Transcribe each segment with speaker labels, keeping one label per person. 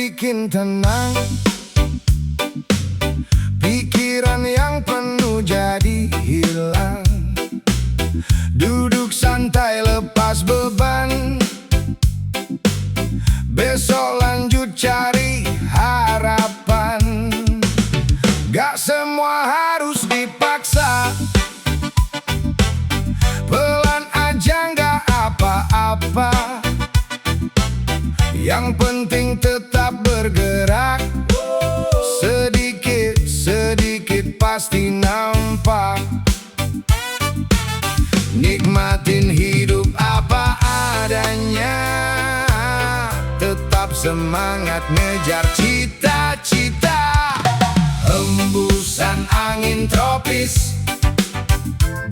Speaker 1: bikin tenang. Pikiran yang penuh jadi hilang. Duduk santai lepas beban. Besok lanjut cari harapan. Gak semua harus dipaksa. Pelan aja gak apa-apa. Yang penting tetap bergerak. Sedikit-sedikit pasti nampak. Nikmatin hidup apa adanya. Tetap semangat ngejar cita-cita. Hembusan angin tropis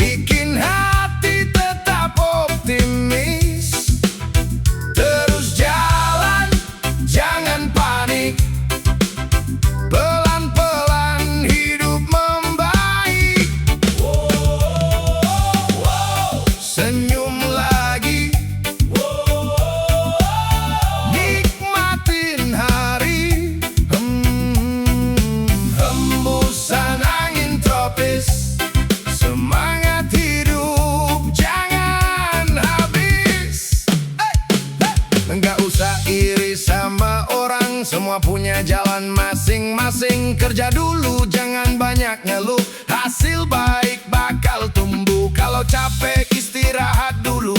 Speaker 1: bikin hati tetap optimis. Terus jalan, jangan panik. Pelan-pelan hidup membaik. Senyum lagi. Nikmatin hari. Hembusan angin tropis. Semangat hidup jangan habis. Enggak usah iri sama orang. Semua punya jalan masing-masing. Kerja dulu jangan banyak ngeluh. Hasil baik bakal tumbuh. Kalau capek istirahat dulu.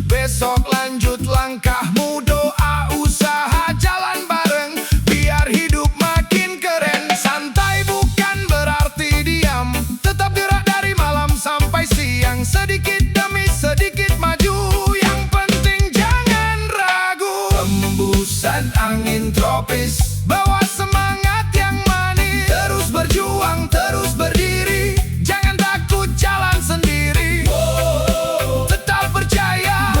Speaker 1: Besok lanjut langkahmu. Doa usaha jalan bareng. Biar hidup makin keren. Santai bukan berarti diam. Tetap gerak dari malam sampai siang. Sedikit demi sedikit maju. Yang penting jangan ragu. Hembusan angin tropis. Bawa semangat yang manis. Terus berjuang, terus berdiri. Jangan takut jalan sendiri. Tetap percaya.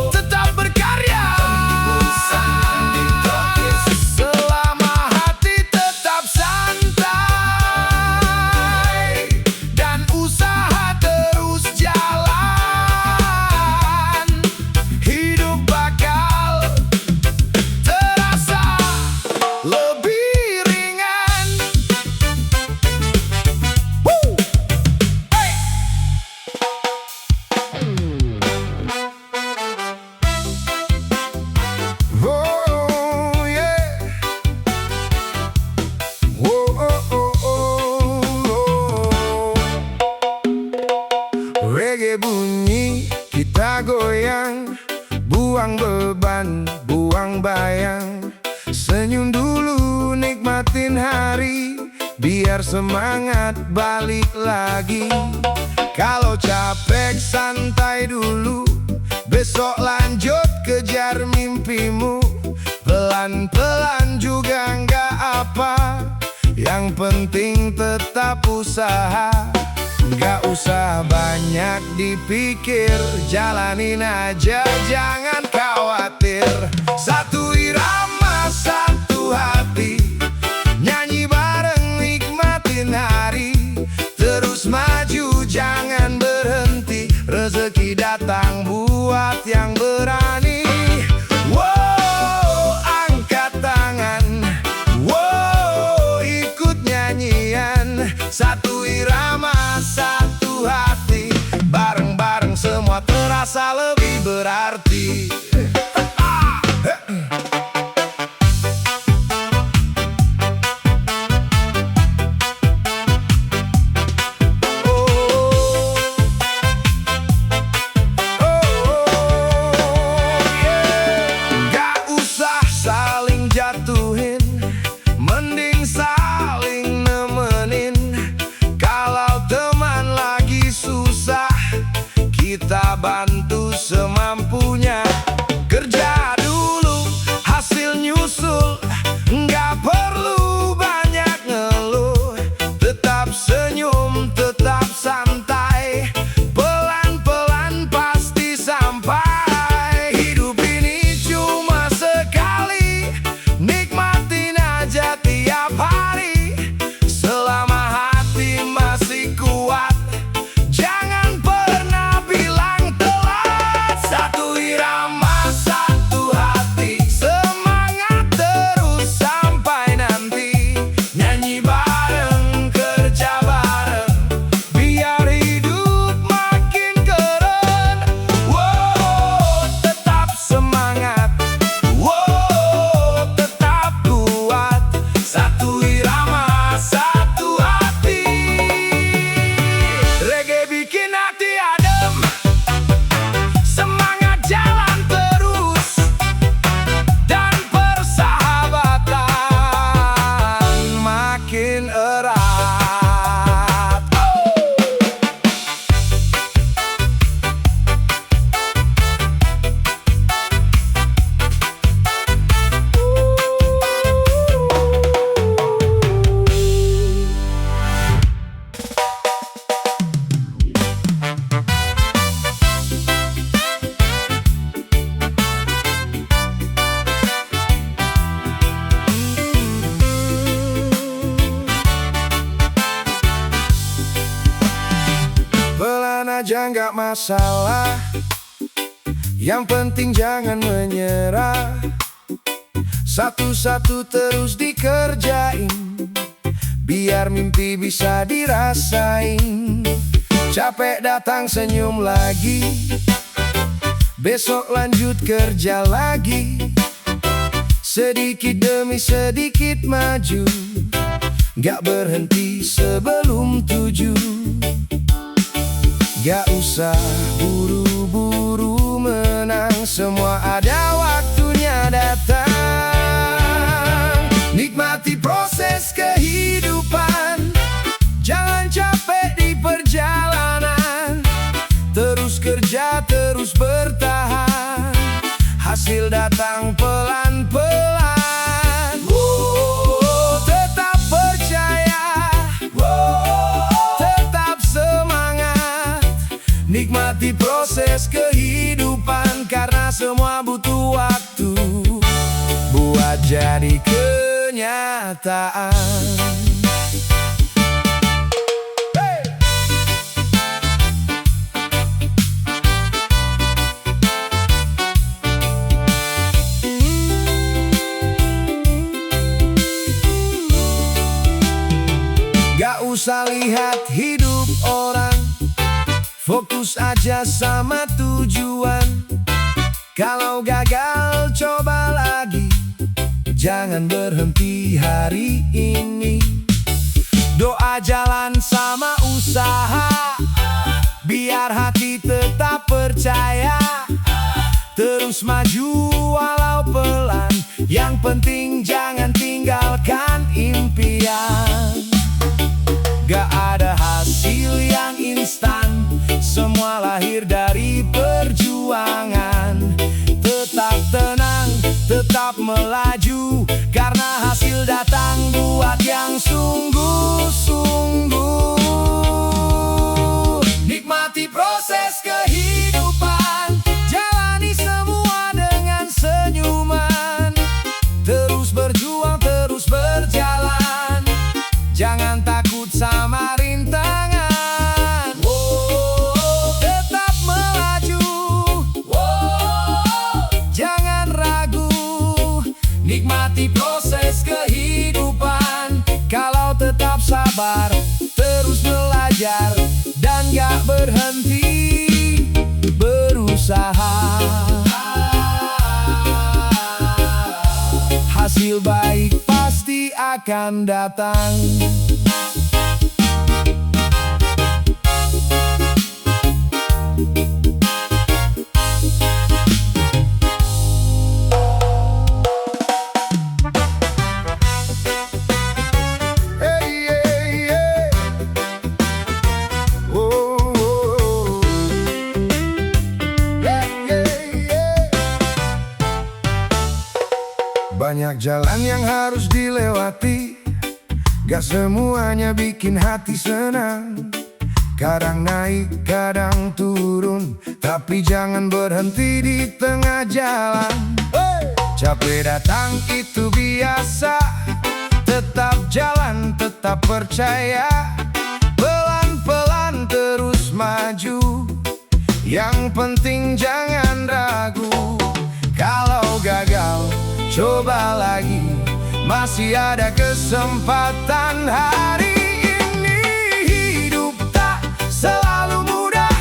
Speaker 1: Tetap berkarya. Hembusan angin tropis. Selama hati tetap santai. Dan usaha terus jalan. Hidup bakal terasa lebih ringan. Hey! Oh yeah. Oh, oh, oh, oh. Reggae bunyi, kita goyang. Buang beban, buang bayang. Senyum dulu, nikmatin hari. Biar semangat balik lagi. Kalau capek santai dulu. Besok lanjut kejar mimpimu. Pelan-pelan juga nggak apa. Yang penting tetap usaha. Gak usah banyak dipikir. Jalanin aja jangan khawatir. Satu irama satu hati. Nyanyi bareng nikmatin hari. Terus maju jangan berhenti. Rezeki datang buat yang berani. Wow, angkat tangan. Wow, ikut nyanyian. Satu irama satu hati. Bareng-bareng semua terasa lebih berarti. Oh, aja nggak masalah, yang penting jangan menyerah. Satu-satu terus dikerjain, biar mimpi bisa dirasain. Capek datang senyum lagi, besok lanjut kerja lagi. Sedikit demi sedikit maju, gak berhenti sebelum tuju. Gak usah buru-buru menang, semua ada waktunya datang. Nikmati proses kehidupan, jangan capek di perjalanan. Terus kerja, terus bertahan, hasil datang pelan-pelan. Tetap percaya, tetap semangat. Nikmati proses kehidupan, karena semua butuh waktu buat jadi kenyataan. Gak usah lihat hidup orang, fokus aja sama tujuan. Kalau gagal coba lagi, jangan berhenti hari ini. Doa, jalan sama usaha, biar hati tetap percaya. Terus maju walau pelan, yang penting jangan tinggalkan impian. Gak ada hasil yang instan, semua lahir dari perjuangan. Tetap tenang, tetap melaju, karena hasil datang buat yang sungguh-sungguh. Nikmati proses kehidupan, jalani semua dengan senyuman. Terus berjuang, terus berjalan, jangan takut sama rintangan. Tetap melaju, jangan ragu. Nikmati proses kehidupan, kalau tetap sabar, terus belajar, dan gak berhenti berusaha. Hasil baik pasti akan datang. Banyak jalan yang harus dilewati, gak semuanya bikin hati senang. Kadang naik, kadang turun, tapi jangan berhenti di tengah jalan. Capek datang itu biasa, tetap jalan, tetap percaya. Pelan-pelan terus maju, yang penting jangan ragu. Kalau gagal, coba lagi, masih ada kesempatan. Hari ini hidup tak selalu mudah,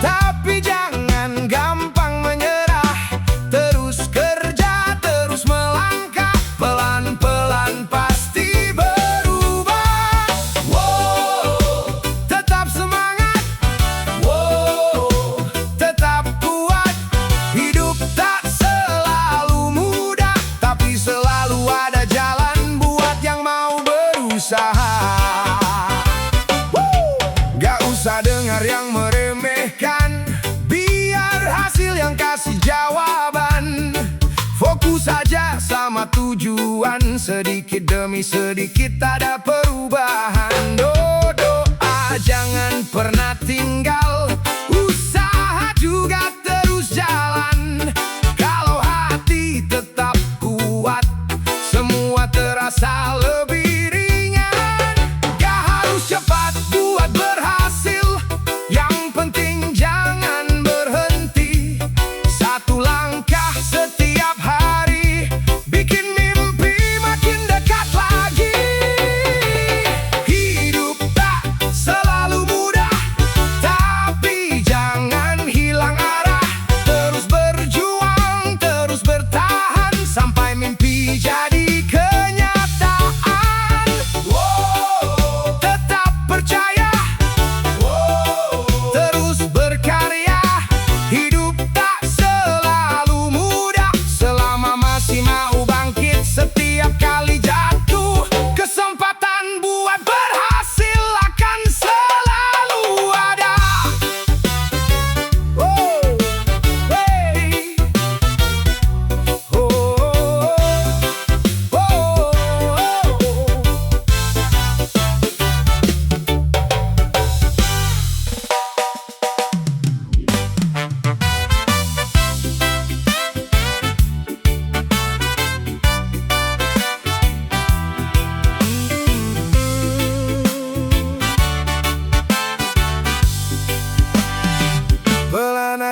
Speaker 1: tapi jangan gampang menyerah. Terus kerja, terus melangkah, pelan-pelan pasti berubah. Tetap semangat, tetap kuat. Hidup tak selalu mudah, tapi selalu ada jalan buat yang mau berusaha. Gak usah dengar yang meremehkan, biar hasil yang kasih jawaban. Fokus saja sama tujuan, sedikit demi sedikit ada perubahan. Doa jangan pernah tinggal, usaha juga terus jalan. Kalau hati tetap kuat, semua terasa lebih ringan. Gak harus cepat buat berhasil, yang penting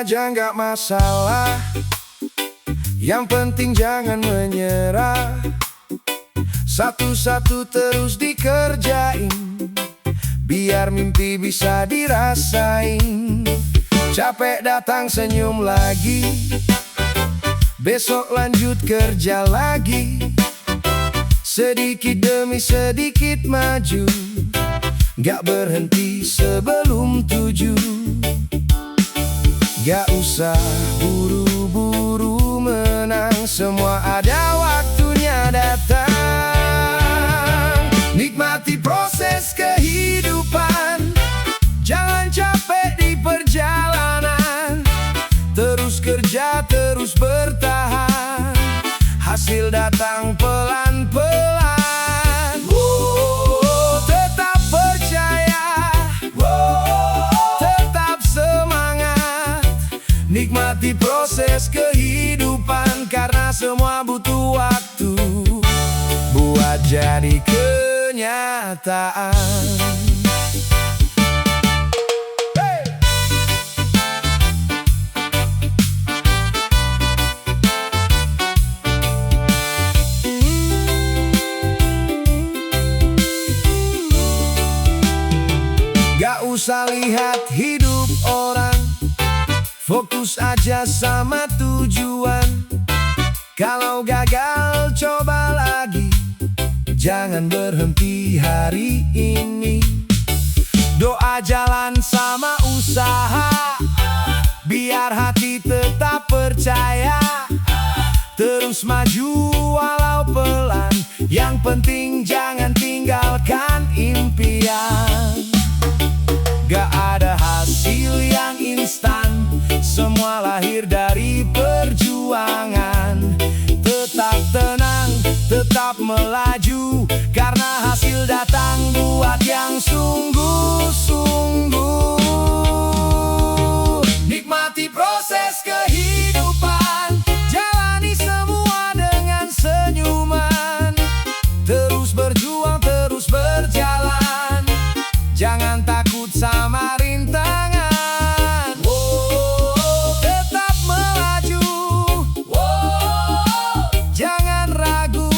Speaker 1: aja nggak masalah, yang penting jangan menyerah. Satu-satu terus dikerjain, biar mimpi bisa dirasain. Capek datang senyum lagi, besok lanjut kerja lagi. Sedikit demi sedikit maju, gak berhenti sebelum tuju. Gak usah buru-buru menang, semua ada waktunya datang. Nikmati proses kehidupan, jangan capek di perjalanan. Terus kerja, terus bertahan, hasil datang pelan-pelan. Tetap percaya, tetap semangat. Nikmati proses kehidupan, karena semua butuh waktu buat jadi kenyataan. Gak usah lihat hidup orang, fokus aja sama tujuan. Kalau gagal coba lagi, jangan berhenti hari ini. Doa, jalan sama usaha, biar hati tetap percaya. Terus maju walau pelan, yang penting jangan tinggalkan impian. Gak ada hasil yang instan, semua lahir dari perjuangan. Tetap tenang, tetap melaju, karena hasil datang buat yang sungguh-sungguh. Nikmati proses kehidupan, jalani semua dengan senyuman. Terus berjuang, terus berjalan, jangan takut sama rintangan. Tetap melaju, jangan ragu.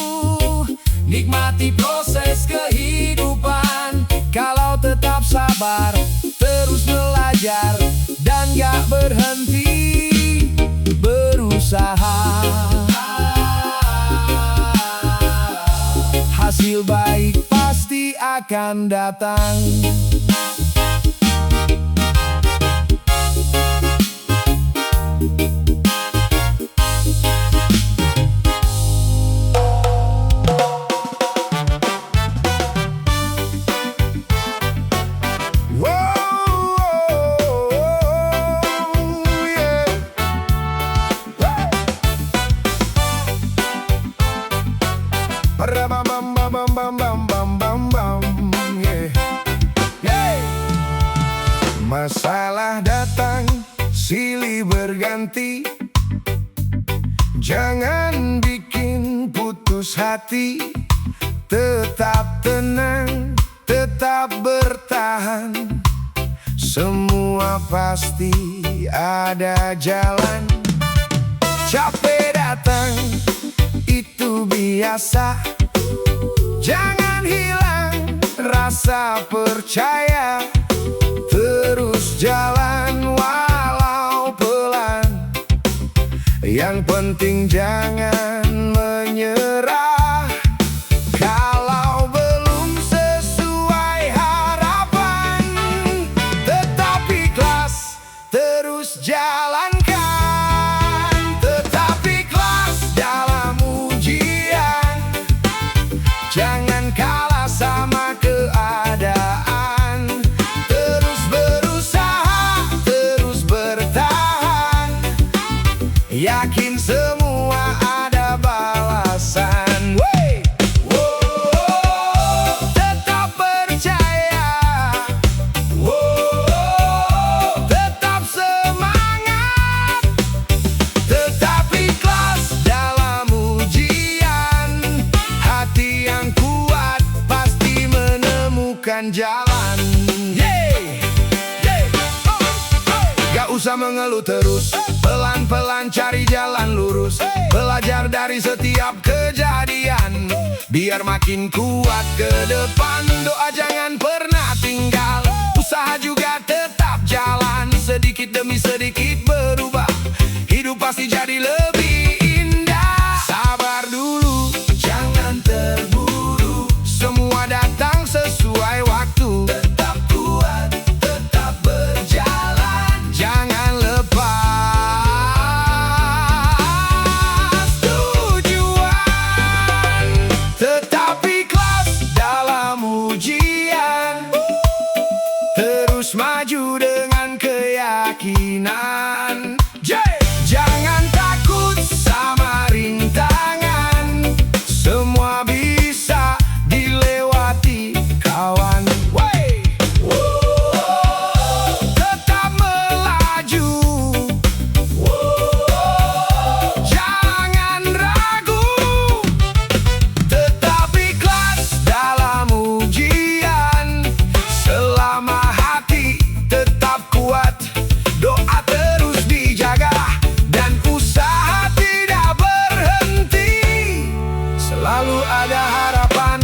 Speaker 1: Nikmati proses kehidupan, kalau tetap sabar, terus belajar, dan gak berhenti berusaha. Hasil baik pasti akan datang. Masalah datang, silih berganti, jangan bikin putus hati. Tetap tenang, tetap bertahan, semua pasti ada jalan. Capek datang, itu biasa, jangan hilang rasa percaya. Terus jalan walau pelan, yang penting jangan menyerah. Kalau belum sesuai harapan, tetap ikhlas, terus jalankan. Tetap ikhlas dalam ujian, jangan kalah sama keadaan. Yakin semua ada balasan. Tetap percaya, tetap semangat. usah mengeluh terus, pelan-pelan cari jalan lurus. Belajar dari setiap kejadian, biar makin kuat ke depan. Doa jangan pernah tinggal, usaha juga tetap jalan. Sedikit demi sedikit berubah, hidup pasti jadi lebih indah. Sabar dulu, jangan terburu, semua datang sesuai waktu. Tetap kuat, tetap berjalan, jangan lepas tujuan. Tetap ikhlas dalam ujian, terus maju dengan keyakinan. Jangan takut sama rintangan, semua bisa dilewati kawan. Tetap melaju, jangan ragu. Tetap ikhlas dalam ujian, selama hati tetap kuat. Doa terus dijaga dan usaha tidak berhenti. Selalu ada harapan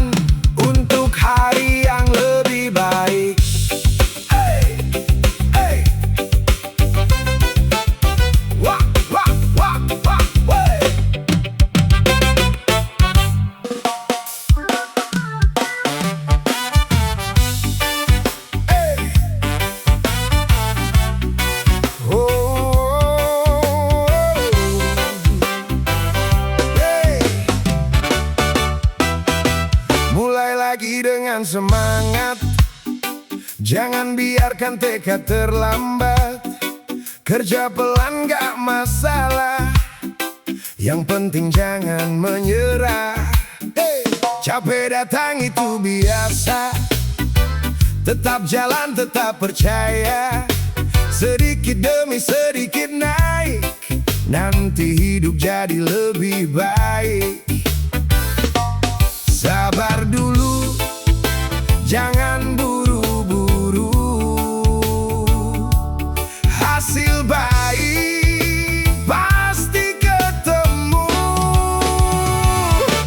Speaker 1: untuk hari yang lebih baik. Hey, hey. Wah, wah, wah, wah, wey. Hey. Mulai lagi dengan semangat, jangan biarkan tekad terlambat. Kerja pelan gak masalah, yang penting jangan menyerah. Capek datang itu biasa, tetap jalan, tetap percaya. Sedikit demi sedikit naik, nanti hidup jadi lebih baik. Sabar dulu, jangan buru-buru, hasil baik pasti ketemu.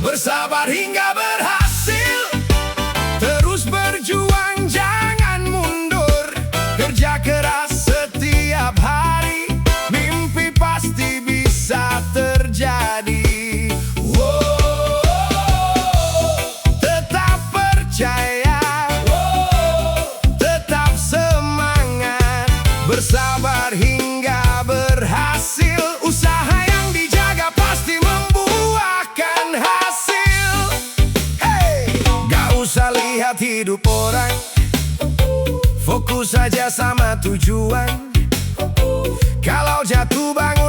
Speaker 1: Bersabar hingga berhasil, terus berjuang jangan mundur. Kerja keras setiap hari, mimpi pasti bisa terjadi. Tetap percaya, tetap semangat, bersabar hingga berhasil. Usaha yang dijaga pasti membuahkan hasil. Gak usah lihat hidup orang, fokus saja sama tujuan. Kalau jatuh bangun